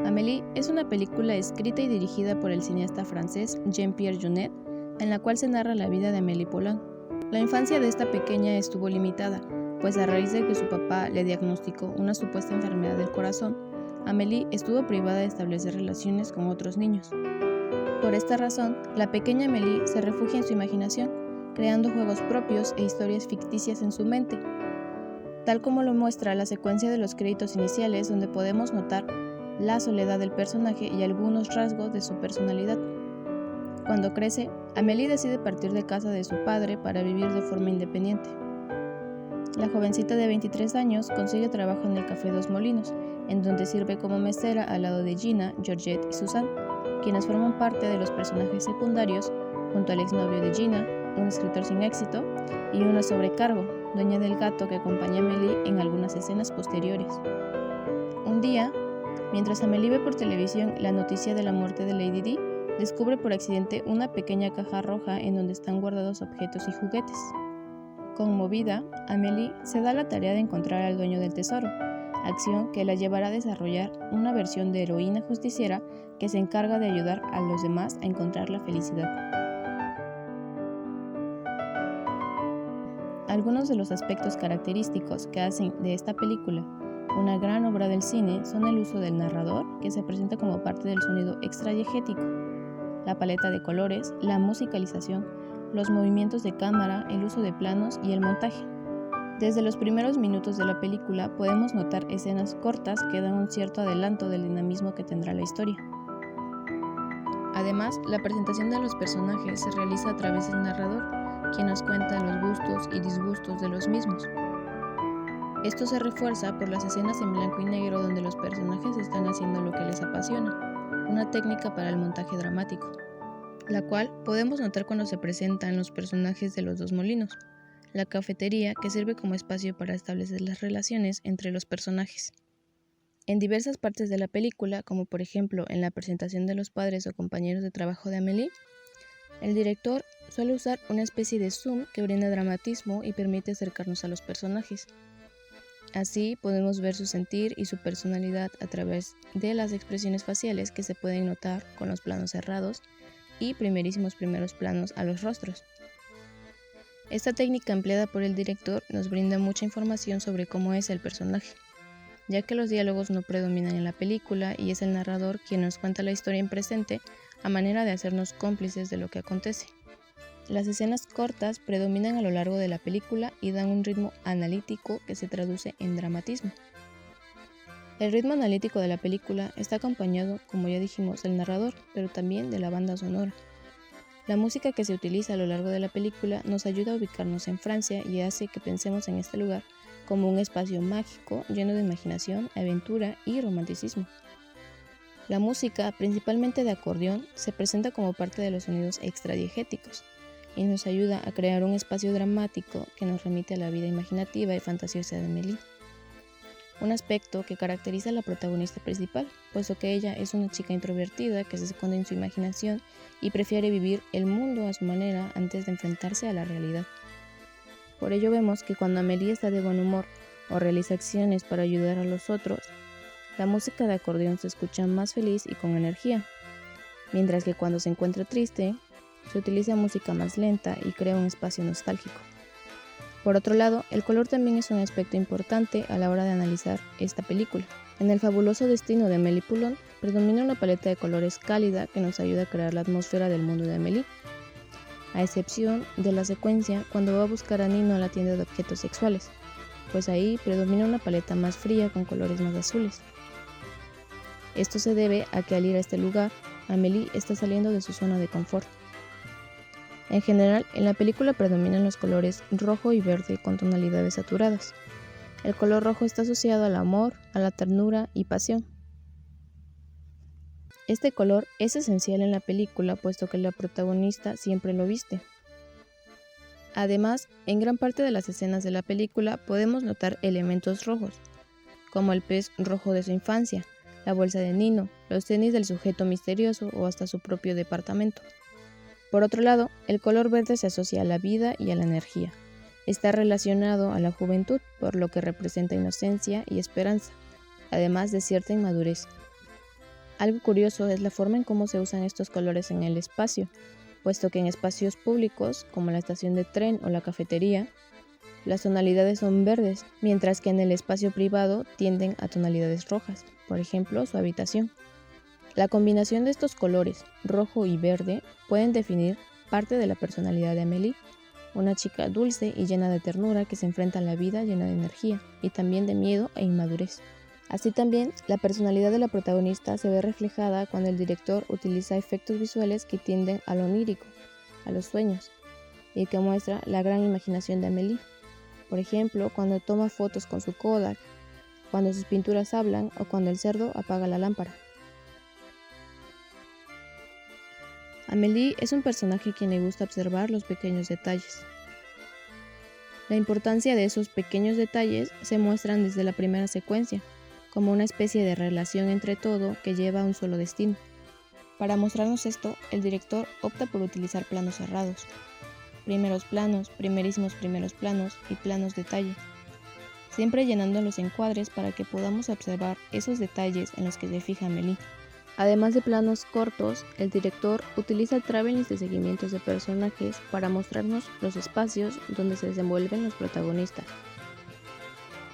Amélie es una película escrita y dirigida por el cineasta francés Jean-Pierre Jeunet, en la cual se narra la vida de Amélie Poulain. La infancia de esta pequeña estuvo limitada, pues a raíz de que su papá le diagnosticó una supuesta enfermedad del corazón, Amélie estuvo privada de establecer relaciones con otros niños. Por esta razón, la pequeña Amélie se refugia en su imaginación, creando juegos propios e historias ficticias en su mente, tal como lo muestra la secuencia de los créditos iniciales, donde podemos notar la soledad del personaje y algunos rasgos de su personalidad. Cuando crece, Amélie decide partir de casa de su padre para vivir de forma independiente. La jovencita de 23 años consigue trabajo en el Café Dos Molinos, en donde sirve como mesera al lado de Gina, Georgette y Suzanne, quienes forman parte de los personajes secundarios, junto al exnovio de Gina, un escritor sin éxito, y una sobrecargo, dueña del gato que acompaña a Amélie en algunas escenas posteriores. Un día, mientras Amélie ve por televisión la noticia de la muerte de Lady Di, descubre por accidente una pequeña caja roja en donde están guardados objetos y juguetes. Conmovida, Amélie se da la tarea de encontrar al dueño del tesoro, acción que la llevará a desarrollar una versión de heroína justiciera que se encarga de ayudar a los demás a encontrar la felicidad. Algunos de los aspectos característicos que hacen de esta película una gran obra del cine son el uso del narrador, que se presenta como parte del sonido extradiegético, la paleta de colores, la musicalización, los movimientos de cámara, el uso de planos y el montaje. Desde los primeros minutos de la película podemos notar escenas cortas que dan un cierto adelanto del dinamismo que tendrá la historia. Además, la presentación de los personajes se realiza a través del narrador, quien nos cuenta los gustos y disgustos de los mismos. Esto se refuerza por las escenas en blanco y negro donde los personajes están haciendo lo que les apasiona, una técnica para el montaje dramático, la cual podemos notar cuando se presentan los personajes de los dos molinos, la cafetería que sirve como espacio para establecer las relaciones entre los personajes. En diversas partes de la película, como por ejemplo en la presentación de los padres o compañeros de trabajo de Amélie, el director suele usar una especie de zoom que brinda dramatismo y permite acercarnos a los personajes. Así podemos ver su sentir y su personalidad a través de las expresiones faciales que se pueden notar con los planos cerrados y primeros planos a los rostros. Esta técnica empleada por el director nos brinda mucha información sobre cómo es el personaje, ya que los diálogos no predominan en la película y es el narrador quien nos cuenta la historia en presente a manera de hacernos cómplices de lo que acontece. Las escenas cortas predominan a lo largo de la película y dan un ritmo analítico que se traduce en dramatismo. El ritmo analítico de la película está acompañado, como ya dijimos, del narrador, pero también de la banda sonora. La música que se utiliza a lo largo de la película nos ayuda a ubicarnos en Francia y hace que pensemos en este lugar como un espacio mágico lleno de imaginación, aventura y romanticismo. La música, principalmente de acordeón, se presenta como parte de los sonidos extradiegéticos y nos ayuda a crear un espacio dramático que nos remite a la vida imaginativa y fantasiosa de Amélie. Un aspecto que caracteriza a la protagonista principal, puesto que ella es una chica introvertida que se esconde en su imaginación y prefiere vivir el mundo a su manera antes de enfrentarse a la realidad. Por ello vemos que cuando Amélie está de buen humor o realiza acciones para ayudar a los otros, la música de acordeón se escucha más feliz y con energía, mientras que cuando se encuentra triste, se utiliza música más lenta y crea un espacio nostálgico. Por otro lado, el color también es un aspecto importante a la hora de analizar esta película. En el fabuloso destino de Amélie Poulain predomina una paleta de colores cálida que nos ayuda a crear la atmósfera del mundo de Amélie, a excepción de la secuencia cuando va a buscar a Nino a la tienda de objetos sexuales, pues ahí predomina una paleta más fría con colores más azules. Esto se debe a que al ir a este lugar, Amélie está saliendo de su zona de confort. En general, en la película predominan los colores rojo y verde con tonalidades saturadas. El color rojo está asociado al amor, a la ternura y pasión. Este color es esencial en la película puesto que la protagonista siempre lo viste. Además, en gran parte de las escenas de la película podemos notar elementos rojos, como el pez rojo de su infancia, la bolsa de Nino, los tenis del sujeto misterioso o hasta su propio departamento. Por otro lado, el color verde se asocia a la vida y a la energía. Está relacionado a la juventud, por lo que representa inocencia y esperanza, además de cierta inmadurez. Algo curioso es la forma en cómo se usan estos colores en el espacio, puesto que en espacios públicos, como la estación de tren o la cafetería, las tonalidades son verdes, mientras que en el espacio privado tienden a tonalidades rojas, por ejemplo, su habitación. La combinación de estos colores, rojo y verde, pueden definir parte de la personalidad de Amélie, una chica dulce y llena de ternura que se enfrenta a la vida llena de energía y también de miedo e inmadurez. Así también, la personalidad de la protagonista se ve reflejada cuando el director utiliza efectos visuales que tienden a lo onírico, a los sueños, y que muestra la gran imaginación de Amélie. Por ejemplo, cuando toma fotos con su Kodak, cuando sus pinturas hablan o cuando el cerdo apaga la lámpara. Amélie es un personaje a quien le gusta observar los pequeños detalles. La importancia de esos pequeños detalles se muestran desde la primera secuencia, como una especie de relación entre todo que lleva a un solo destino. Para mostrarnos esto, el director opta por utilizar planos cerrados, primeros planos, primerísimos primeros planos y planos detalle, siempre llenando los encuadres para que podamos observar esos detalles en los que se fija Amélie. Además de planos cortos, el director utiliza travelings de seguimientos de personajes para mostrarnos los espacios donde se desenvuelven los protagonistas,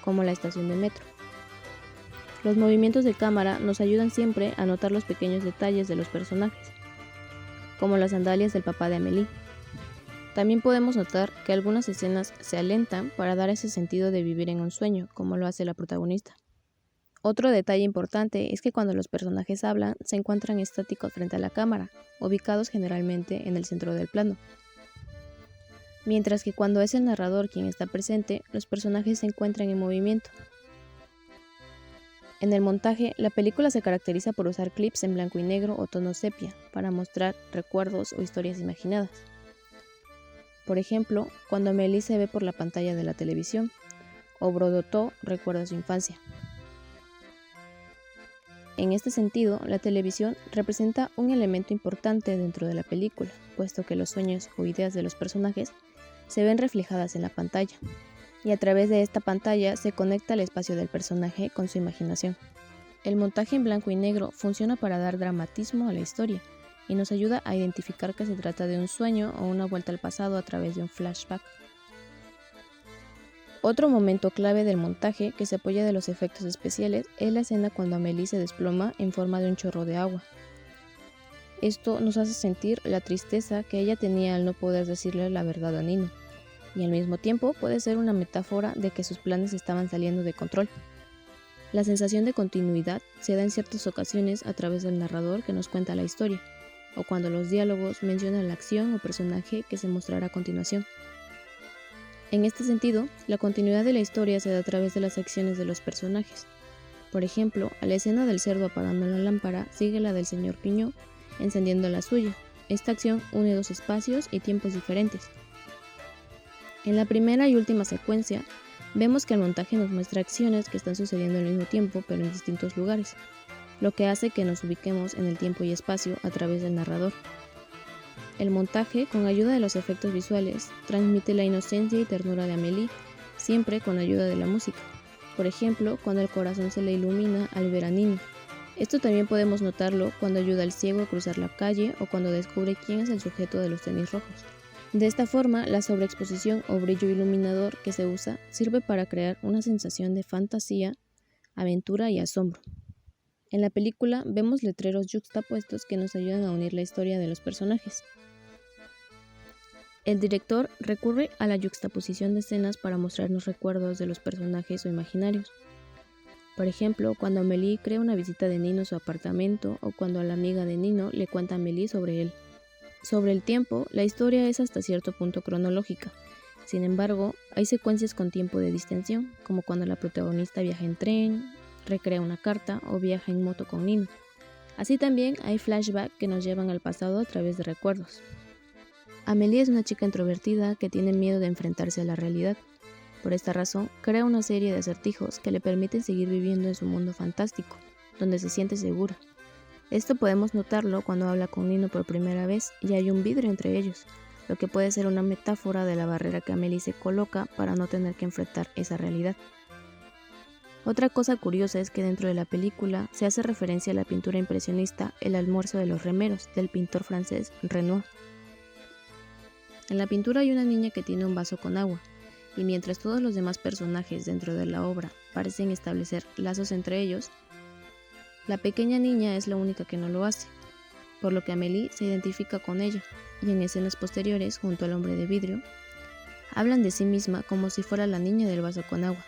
como la estación de metro. Los movimientos de cámara nos ayudan siempre a notar los pequeños detalles de los personajes, como las sandalias del papá de Amélie. También podemos notar que algunas escenas se alentan para dar ese sentido de vivir en un sueño, como lo hace la protagonista. Otro detalle importante es que cuando los personajes hablan, se encuentran estáticos frente a la cámara, ubicados generalmente en el centro del plano. Mientras que cuando es el narrador quien está presente, los personajes se encuentran en movimiento. En el montaje, la película se caracteriza por usar clips en blanco y negro o tono sepia para mostrar recuerdos o historias imaginadas. Por ejemplo, cuando Amélie se ve por la pantalla de la televisión, o Brodotó recuerda su infancia. En este sentido, la televisión representa un elemento importante dentro de la película, puesto que los sueños o ideas de los personajes se ven reflejadas en la pantalla, y a través de esta pantalla se conecta el espacio del personaje con su imaginación. El montaje en blanco y negro funciona para dar dramatismo a la historia y nos ayuda a identificar que se trata de un sueño o una vuelta al pasado a través de un flashback. Otro momento clave del montaje que se apoya de los efectos especiales es la escena cuando Amélie se desploma en forma de un chorro de agua. Esto nos hace sentir la tristeza que ella tenía al no poder decirle la verdad a Nino, y al mismo tiempo puede ser una metáfora de que sus planes estaban saliendo de control. La sensación de continuidad se da en ciertas ocasiones a través del narrador que nos cuenta la historia, o cuando los diálogos mencionan la acción o personaje que se mostrará a continuación. En este sentido, la continuidad de la historia se da a través de las acciones de los personajes. Por ejemplo, a la escena del cerdo apagando la lámpara sigue la del señor Piñó encendiendo la suya. Esta acción une dos espacios y tiempos diferentes. En la primera y última secuencia, vemos que el montaje nos muestra acciones que están sucediendo al mismo tiempo pero en distintos lugares, lo que hace que nos ubiquemos en el tiempo y espacio a través del narrador. El montaje, con ayuda de los efectos visuales, transmite la inocencia y ternura de Amélie, siempre con ayuda de la música. Por ejemplo, cuando el corazón se le ilumina al ver a Nino. Esto también podemos notarlo cuando ayuda al ciego a cruzar la calle o cuando descubre quién es el sujeto de los tenis rojos. De esta forma, la sobreexposición o brillo iluminador que se usa sirve para crear una sensación de fantasía, aventura y asombro. En la película vemos letreros yuxtapuestos que nos ayudan a unir la historia de los personajes. El director recurre a la yuxtaposición de escenas para mostrarnos recuerdos de los personajes o imaginarios. Por ejemplo, cuando Amélie crea una visita de Nino a su apartamento o cuando a la amiga de Nino le cuenta a Amélie sobre él. Sobre el tiempo, la historia es hasta cierto punto cronológica. Sin embargo, hay secuencias con tiempo de distensión, como cuando la protagonista viaja en tren, recrea una carta o viaja en moto con Nino. Así también hay flashbacks que nos llevan al pasado a través de recuerdos. Amélie es una chica introvertida que tiene miedo de enfrentarse a la realidad. Por esta razón, crea una serie de acertijos que le permiten seguir viviendo en su mundo fantástico, donde se siente segura. Esto podemos notarlo cuando habla con Nino por primera vez y hay un vidrio entre ellos, lo que puede ser una metáfora de la barrera que Amélie se coloca para no tener que enfrentar esa realidad. Otra cosa curiosa es que dentro de la película se hace referencia a la pintura impresionista El almuerzo de los remeros, del pintor francés Renoir. En la pintura hay una niña que tiene un vaso con agua, y mientras todos los demás personajes dentro de la obra parecen establecer lazos entre ellos, la pequeña niña es la única que no lo hace, por lo que Amélie se identifica con ella, y en escenas posteriores, junto al hombre de vidrio, hablan de sí misma como si fuera la niña del vaso con agua.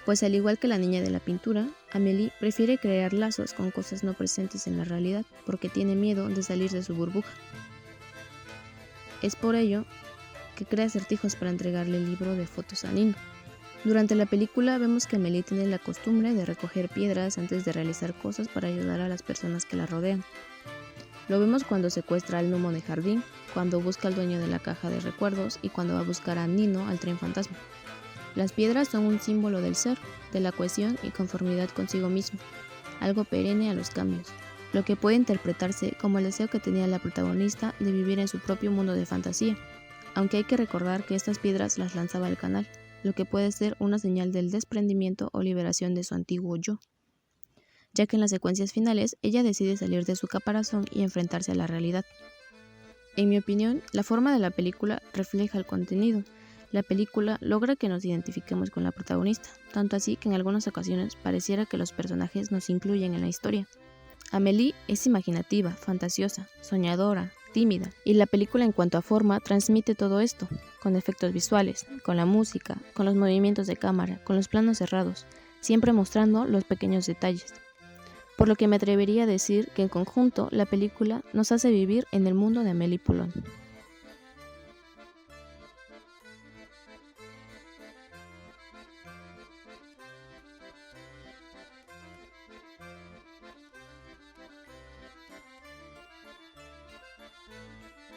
Pues al igual que la niña de la pintura, Amélie prefiere crear lazos con cosas no presentes en la realidad porque tiene miedo de salir de su burbuja. Es por ello que crea acertijos para entregarle el libro de fotos a Nino. Durante la película vemos que Amélie tiene la costumbre de recoger piedras antes de realizar cosas para ayudar a las personas que la rodean. Lo vemos cuando secuestra al gnomo de jardín, cuando busca al dueño de la caja de recuerdos y cuando va a buscar a Nino al tren fantasma. Las piedras son un símbolo del ser, de la cohesión y conformidad consigo mismo, algo perenne a los cambios, lo que puede interpretarse como el deseo que tenía la protagonista de vivir en su propio mundo de fantasía, aunque hay que recordar que estas piedras las lanzaba al canal, lo que puede ser una señal del desprendimiento o liberación de su antiguo yo, ya que en las secuencias finales ella decide salir de su caparazón y enfrentarse a la realidad. En mi opinión, la forma de la película refleja el contenido. La película logra que nos identifiquemos con la protagonista, tanto así que en algunas ocasiones pareciera que los personajes nos incluyen en la historia. Amélie es imaginativa, fantasiosa, soñadora, tímida, y la película en cuanto a forma transmite todo esto, con efectos visuales, con la música, con los movimientos de cámara, con los planos cerrados, siempre mostrando los pequeños detalles. Por lo que me atrevería a decir que en conjunto la película nos hace vivir en el mundo de Amélie Poulain.